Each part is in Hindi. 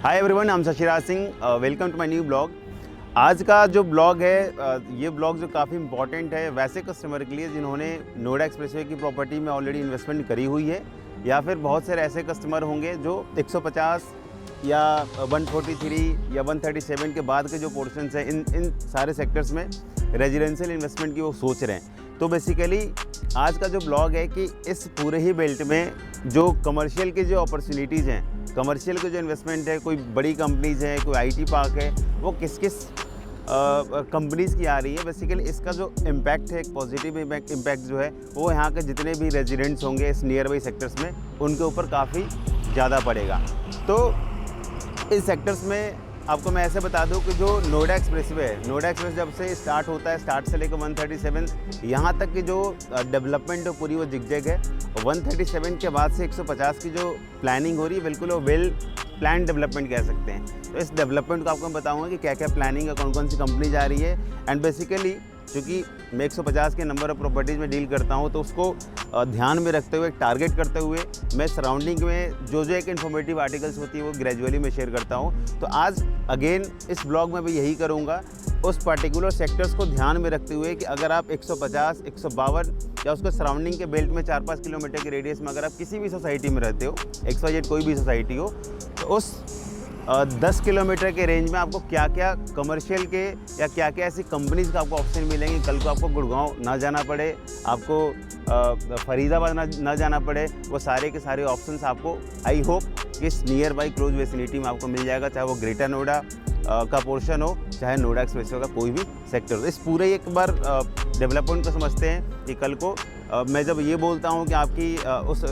Hi everyone, I am Shashiraj Singh. Welcome to my new blog. आज का जो ब्लॉग है ये ब्लॉग जो काफ़ी इंपॉर्टेंट है वैसे कस्टमर के लिए जिन्होंने नोएडा एक्सप्रेसवे की प्रॉपर्टी में ऑलरेडी इन्वेस्टमेंट करी हुई है, या फिर बहुत सारे ऐसे कस्टमर होंगे जो 150 या 143 या 137 के बाद के जो पोर्शंस हैं इन सारे सेक्टर्स में रेजिडेंशियल इन्वेस्टमेंट की वो सोच रहे हैं। तो बेसिकली आज का जो ब्लॉग है कि इस पूरे ही बेल्ट में जो कमर्शियल के जो अपॉर्चुनिटीज़ हैं, कमर्शियल के जो इन्वेस्टमेंट है, कोई बड़ी कंपनीज़ हैं, कोई आईटी पार्क है, वो किस किस कंपनीज़ की आ रही है। बेसिकली इसका जो इम्पैक्ट है, एक पॉजिटिव इम्पैक्ट जो है वो यहाँ के जितने भी रेजिडेंट्स होंगे इस नियर बाई सेक्टर्स में उनके ऊपर काफ़ी ज़्यादा पड़ेगा। तो इस सेक्टर्स में आपको मैं ऐसे बता दूं कि जो नोएडा एक्सप्रेसवे है, नोएडा एक्सप्रेस जब से स्टार्ट होता है, स्टार्ट से लेकर 137 यहाँ तक की जो डेवलपमेंट है पूरी वो जिगजैग है। 137 के बाद से 150 की जो प्लानिंग हो रही है बिल्कुल वो वेल प्लान डेवलपमेंट कह सकते हैं। तो इस डेवलपमेंट को आपको मैं बताऊँगा कि क्या क्या प्लानिंग है, कौन कौन सी कंपनी जा रही है। एंड बेसिकली क्योंकि मैं 150 के नंबर ऑफ प्रॉपर्टीज़ में डील करता हूँ तो उसको ध्यान में रखते हुए, टारगेट करते हुए मैं सराउंडिंग में जो एक इन्फॉर्मेटिव आर्टिकल्स होती है वो ग्रेजुअली मैं शेयर करता हूँ। तो आज अगेन इस ब्लॉग में भी यही करूँगा, उस पर्टिकुलर सेक्टर्स को ध्यान में रखते हुए कि अगर आप 150, 152 या उसके सराउंडिंग के बेल्ट में 4-5 किलोमीटर के रेडियस में अगर आप किसी भी सोसाइटी में रहते हो, XYZ कोई भी सोसाइटी हो, तो उस 10 किलोमीटर के रेंज में आपको क्या क्या कमर्शियल के या क्या क्या ऐसी कंपनीज़ का आपको ऑप्शन मिलेंगे। कल को आपको गुड़गांव ना जाना पड़े, आपको फरीदाबाद ना जाना पड़े, वो सारे के सारे ऑप्शंस आपको आई होप कि इस नियर बाई क्लोज वेसिनिटी में आपको मिल जाएगा, चाहे वो ग्रेटर नोएडा का पोर्शन हो, चाहे नोएडा एक्सप्रेसवे का कोई भी सेक्टर हो। इस पूरे एक बार डेवलपमेंट को समझते हैं कि कल को मैं जब ये बोलता हूँ कि आपकी उस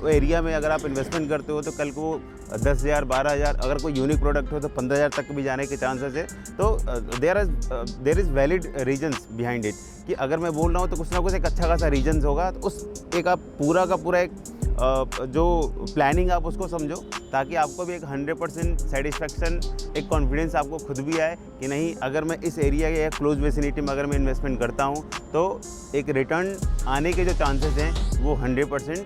एरिया में अगर आप इन्वेस्टमेंट करते हो तो कल को 10,000, 12,000, अगर कोई यूनिक प्रोडक्ट हो तो 15,000 तक भी जाने के चांसेस है। तो there is valid reasons behind it कि अगर मैं बोल रहा हूँ तो कुछ ना कुछ एक अच्छा खासा रीजन्स होगा। तो उस एक आप पूरा का पूरा एक जो प्लानिंग आप उसको समझो ताकि आपको भी एक 100% सेटिस्फेक्शन, एक कॉन्फिडेंस आपको खुद भी आए कि नहीं, अगर मैं इस एरिया या क्लोज वेसिनिटी में अगर मैं इन्वेस्टमेंट करता हूँ तो एक रिटर्न आने के जो चांसेस हैं वो 100%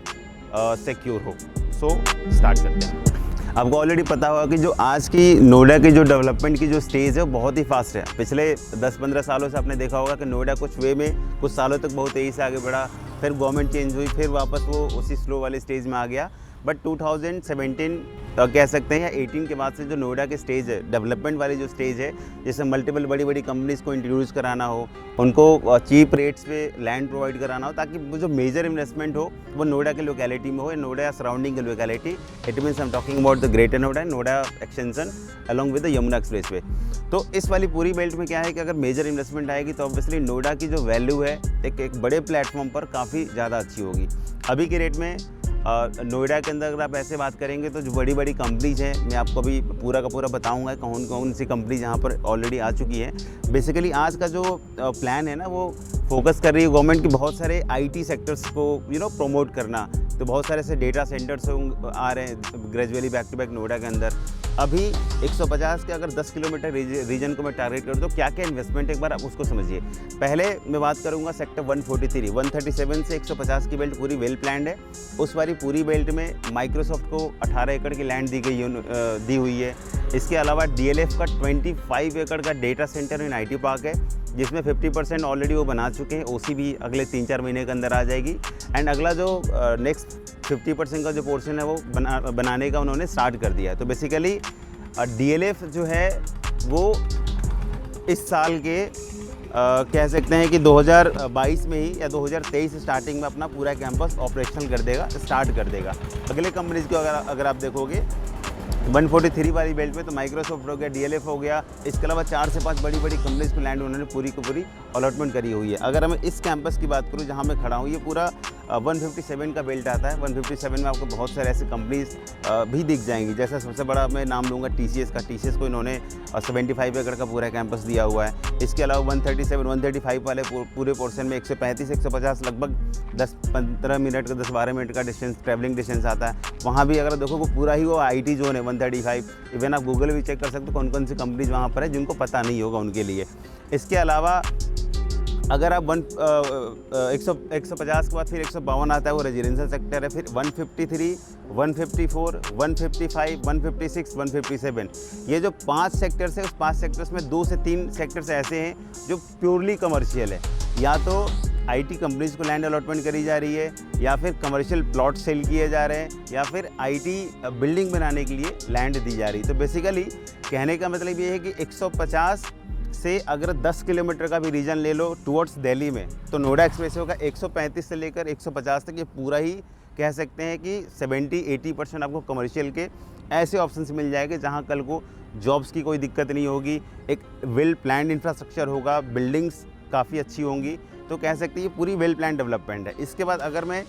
सिक्योर हो। सो स्टार्ट करते हैं। आपको ऑलरेडी पता होगा कि जो आज की नोएडा की जो डेवलपमेंट की जो स्टेज है वो बहुत ही फास्ट है। पिछले 10-15 सालों से आपने देखा होगा कि नोएडा कुछ वे में कुछ सालों तक बहुत तेज़ी से आगे बढ़ा, फिर गवर्नमेंट चेंज हुई, फिर वापस वो उसी स्लो वाले स्टेज में आ गया। बट 2017 कह सकते हैं या 18 के बाद से जो नोएडा की स्टेज है, डेवलपमेंट वाली जो स्टेज है, जैसे मल्टीपल बड़ी बड़ी कंपनीज़ को इंट्रोड्यूस कराना हो, उनको चीप रेट्स पे लैंड प्रोवाइड कराना हो, ताकि वो जो मेजर इन्वेस्टमेंट हो वो नोएडा के लोकेलिटी में हो, नोएडा या सराउंडिंग के locality. It means I am talking about the greater Noida, Noida extension along with the Yamuna expressway. तो इस वाली पूरी बेल्ट में क्या है कि अगर मेजर इन्वेस्टमेंट आएगी तो ऑब्वियसली नोएडा की जो वैल्यू है एक बड़े प्लेटफॉर्म पर काफ़ी ज़्यादा अच्छी होगी। अभी के रेट में नोएडा के अंदर अगर आप ऐसे बात करेंगे तो जो बड़ी बड़ी कंपनीज हैं, मैं आपको अभी पूरा का पूरा बताऊंगा कौन कौन सी कंपनीज यहाँ पर ऑलरेडी आ चुकी हैं। बेसिकली आज का जो प्लान है ना वो फोकस कर रही है गवर्नमेंट की बहुत सारे आईटी सेक्टर्स को प्रमोट करना। तो बहुत सारे ऐसे डेटा सेंटर्स आ रहे हैं gradually back to back Noida के अंदर। अभी 150 के अगर 10 किलोमीटर रीजन को मैं टारगेट करूँ तो क्या क्या इन्वेस्टमेंट एक बार आप उसको समझिए। पहले मैं बात करूँगा सेक्टर 143, 137 से 150 की बेल्ट पूरी वेल प्लान्ड है। उस वाली पूरी बेल्ट में माइक्रोसॉफ्ट को 18 एकड़ की लैंड दी हुई है। इसके अलावा DLF का 25 एकड़ का data centre in IT park है, जिसमें 50% ऑलरेडी वो बना चुके हैं। OC भी अगले 3-4 महीने के अंदर आ जाएगी। एंड अगला जो नेक्स्ट 50% का जो पोर्शन है वो बनाने का उन्होंने स्टार्ट कर दिया है। तो बेसिकली DLF जो है वो इस साल के कह सकते हैं कि 2022 में ही या 2023 स्टार्टिंग में अपना पूरा कैंपस ऑपरेशनल स्टार्ट कर देगा। अगले कंपनीज़ को अगर आप देखोगे 143 वाली बेल्ट में तो माइक्रोसॉफ्ट हो गया, DLF हो गया, इसके अलावा 4 से 5 बड़ी बड़ी कंपनीज़ को लैंड उन्होंने पूरी की पूरी अलॉटमेंट करी हुई है। अगर मैं इस कैंपस की बात करूँ जहाँ मैं खड़ा हूँ, ये पूरा 157 का बेल्ट आता है। 157 में आपको बहुत सारे ऐसे कंपनीज़ भी दिख जाएंगी। जैसा सबसे बड़ा मैं नाम लूँगा TCS का। TCS को इन्होंने 75 एकड़ का पूरा कैंपस दिया हुआ है। इसके अलावा 137, 135 वाले पूरे पोर्शन में 135 से 150 लगभग 10-15 मिनट का 10-12 मिनट का डिस्टेंस, ट्रैवलिंग डिस्टेंस आता है। वहाँ भी अगर देखो वो पूरा ही वो IT जोन है 135। इवन आप गूगल भी चेक कर सकते हो कौन कौन सी कंपनीज वहाँ पर है जिनको पता नहीं होगा उनके लिए। इसके अलावा अगर आप 150 के बाद फिर 152 आता है, वो रेजिडेंशियल सेक्टर है। फिर 153, 154, 155, 156, 157, ये जो 5 सेक्टर्स है, उस 5 सेक्टर्स में 2 से 3 सेक्टर्स ऐसे हैं जो प्योरली कमर्शियल है। या तो आईटी कंपनीज़ को लैंड अलॉटमेंट करी जा रही है, या फिर कमर्शियल प्लॉट सेल किए जा रहे हैं, या फिर आईटी बिल्डिंग बनाने के लिए लैंड दी जा रही है। तो बेसिकली कहने का मतलब ये है कि 150 से अगर 10 किलोमीटर का भी रीजन ले लो टुवर्ड्स दिल्ली में, तो नोएडा एक्सप्रेसवे का 135 से लेकर 150 तक ये पूरा ही कह सकते हैं कि 70-80% आपको कमर्शियल के ऐसे ऑप्शंस मिल जाएंगे जहां कल को जॉब्स की कोई दिक्कत नहीं होगी, एक वेल प्लान्ड इंफ्रास्ट्रक्चर होगा, बिल्डिंग्स काफ़ी अच्छी होंगी। तो कह सकते हैं ये पूरी वेल प्लान डेवलपमेंट है। इसके बाद अगर मैं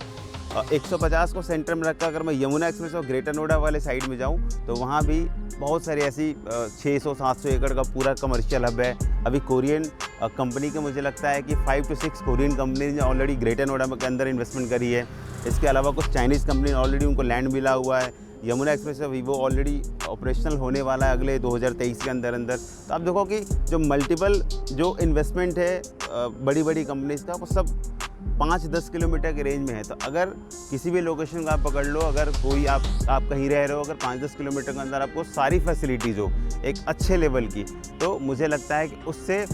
150 को सेंटर में रखकर अगर मैं यमुना एक्सप्रेस और ग्रेटर नोएडा वाले साइड में जाऊं, तो वहां भी बहुत सारी ऐसी 600-700 एकड़ का पूरा कमर्शियल हब है। अभी कोरियन कंपनी के मुझे लगता है कि 5 से 6 कोरियन कंपनीज ने ऑलरेडी ग्रेटर नोएडा के अंदर इन्वेस्टमेंट करी है। इसके अलावा कुछ चाइनीज़ कंपनी ऑलरेडी उनको लैंड मिला हुआ है। Yamuna express Vivo already operational होने वाला है अगले 2023 के अंदर। तो आप देखो कि जो मल्टीपल जो इन्वेस्टमेंट है बड़ी बड़ी कंपनीज़ का, वो सब 5-10 किलोमीटर के रेंज में है। तो अगर किसी भी लोकेशन का आप पकड़ लो, अगर कोई आप कहीं रह रहे हो, अगर 5-10 किलोमीटर के अंदर आपको सारी फैसिलिटीज़ हो एक अच्छे लेवल की, तो मुझे लगता है कि उससे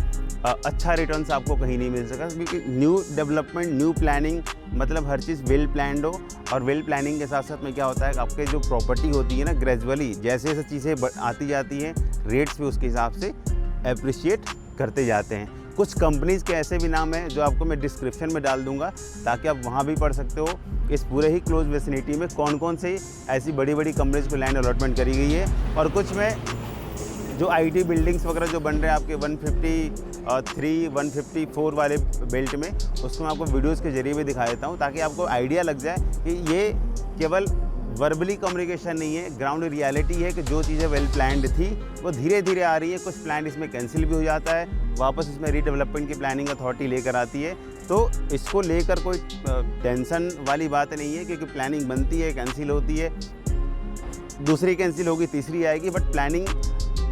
अच्छा रिटर्न्स आपको कहीं नहीं मिल सका। क्योंकि न्यू डेवलपमेंट, न्यू प्लानिंग, मतलब हर चीज़ वेल प्लान्ड हो। और वेल प्लानिंग के साथ साथ में क्या होता है कि आपके जो प्रॉपर्टी होती है ना, ग्रेजुअली जैसे जैसे चीज़ें आती जाती हैं, रेट्स भी उसके हिसाब से अप्रिशिएट करते जाते हैं। कुछ कंपनीज़ के ऐसे भी नाम हैं जो आपको मैं डिस्क्रिप्शन में डाल दूंगा, ताकि आप वहाँ भी पढ़ सकते हो इस पूरे ही क्लोज विसिनिटी में कौन कौन से ऐसी बड़ी बड़ी कंपनीज़ को लैंड अलॉटमेंट करी गई है। और कुछ में जो आईटी बिल्डिंग्स वगैरह जो बन रहे हैं आपके 153, 154 वाले बेल्ट में, उसको मैं आपको वीडियोज़ के जरिए भी दिखा देता हूँ, ताकि आपको आइडिया लग जाए कि ये केवल वर्बली कम्युनिकेशन नहीं है, ग्राउंड रियलिटी है कि जो चीज़ें वेल प्लान्ड थी वो धीरे धीरे आ रही है। कुछ प्लान इसमें कैंसिल भी हो जाता है, वापस इसमें रीडेवलपमेंट की प्लानिंग अथॉरिटी लेकर आती है। तो इसको लेकर कोई टेंशन वाली बात नहीं है, क्योंकि प्लानिंग बनती है, कैंसिल होती है, दूसरी कैंसिल होगी, तीसरी आएगी, बट प्लानिंग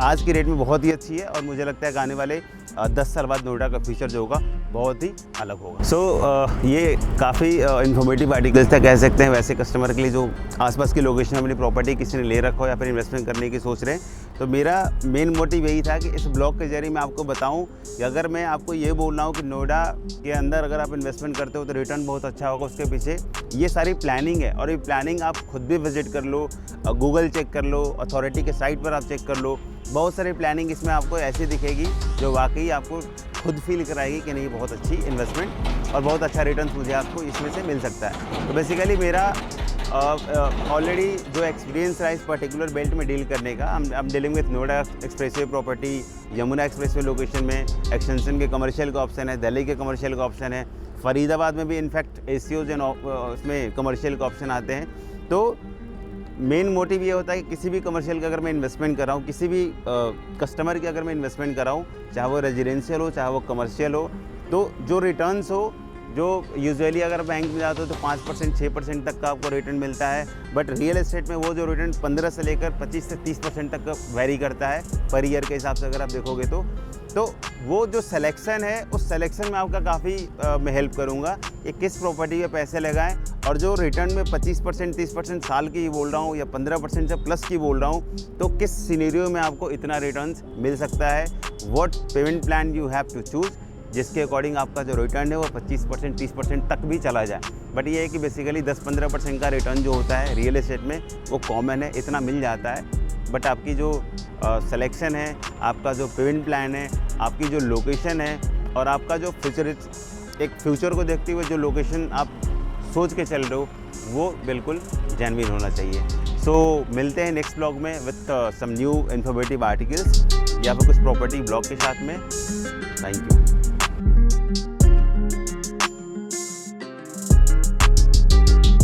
आज की डेट में बहुत ही अच्छी है। और मुझे लगता है कि आने वाले 10 साल बाद नोएडा का फ्यूचर जो होगा बहुत ही अलग होगा। ये काफ़ी इन्फॉर्मेटिव आर्टिकल्स था कह सकते हैं वैसे कस्टमर के लिए जो आसपास की लोकेशन में अपनी प्रॉपर्टी किसी ने ले रखा हो या फिर इन्वेस्टमेंट करने की सोच रहे हैं। तो मेरा मेन मोटिव यही था कि इस ब्लॉग के जरिए मैं आपको बताऊं कि अगर मैं आपको ये बोल रहा हूँ कि नोएडा के अंदर अगर आप इन्वेस्टमेंट करते हो तो रिटर्न बहुत अच्छा होगा, उसके पीछे ये सारी प्लानिंग है। और ये प्लानिंग आप खुद भी विजिट कर लो, गूगल चेक कर लो, अथॉरिटी के साइट पर आप चेक कर लो, बहुत सारी प्लानिंग इसमें आपको ऐसी दिखेगी जो वाकई आपको खुद फील कराएगी कि नहीं बहुत अच्छी इन्वेस्टमेंट और बहुत अच्छा रिटर्न मुझे आपको इसमें से मिल सकता है। तो बेसिकली मेरा ऑलरेडी जो एक्सपीरियंस रहा इस पर्टिकुलर बेल्ट में डील करने का, हम dealing with Noida expressway property, Yamuna expressway location में एक्सटेंशन के कमर्शियल का ऑप्शन है, दिल्ली के कमर्शियल का ऑप्शन है, फरीदाबाद में भी इनफैक्ट एसीओज एंड उसमें कमर्शियल का ऑप्शन आते हैं। तो मेन मोटिव ये होता है कि किसी भी कमर्शियल का अगर मैं इन्वेस्टमेंट कर रहा हूँ, किसी भी कस्टमर की अगर मैं इन्वेस्टमेंट कर रहा हूँ, चाहे वो रेजिडेंशियल हो चाहे वो कमर्शियल हो, तो जो रिटर्न्स हो, जो यूजुअली अगर बैंक में जाते हो तो 5% 6% तक का आपको रिटर्न मिलता है, बट रियल एस्टेट में वो जो रिटर्न 15 से लेकर 25 से 30% तक का वेरी करता है पर ईयर के हिसाब से अगर आप देखोगे तो वो जो सिलेक्शन है उस सिलेक्शन में आपका काफ़ी मैं हेल्प करूँगा कि किस प्रॉपर्टी पे पैसे लगाएं। और जो रिटर्न में 25% 30% साल की बोल रहा हूँ या 15% से प्लस की बोल रहा हूँ, तो किस सिनेरियो में आपको इतना रिटर्न मिल सकता है, what payment plan you have to choose, जिसके अकॉर्डिंग आपका जो रिटर्न है वो 25% 30% तक भी चला जाए। बट ये है कि बेसिकली 10-15% का रिटर्न जो होता है रियल एस्टेट में वो कॉमन है, इतना मिल जाता है। बट आपकी जो सिलेक्शन है, आपका जो पेमेंट प्लान है, आपकी जो लोकेशन है और आपका जो फ्यूचर को देखते हुए जो लोकेशन आप सोच के चल रहे हो वो बिल्कुल जेन्युइन होना चाहिए। सो मिलते हैं नेक्स्ट ब्लॉग में with some new informative articles या फिर कुछ प्रॉपर्टी ब्लॉग के साथ में। Thank you.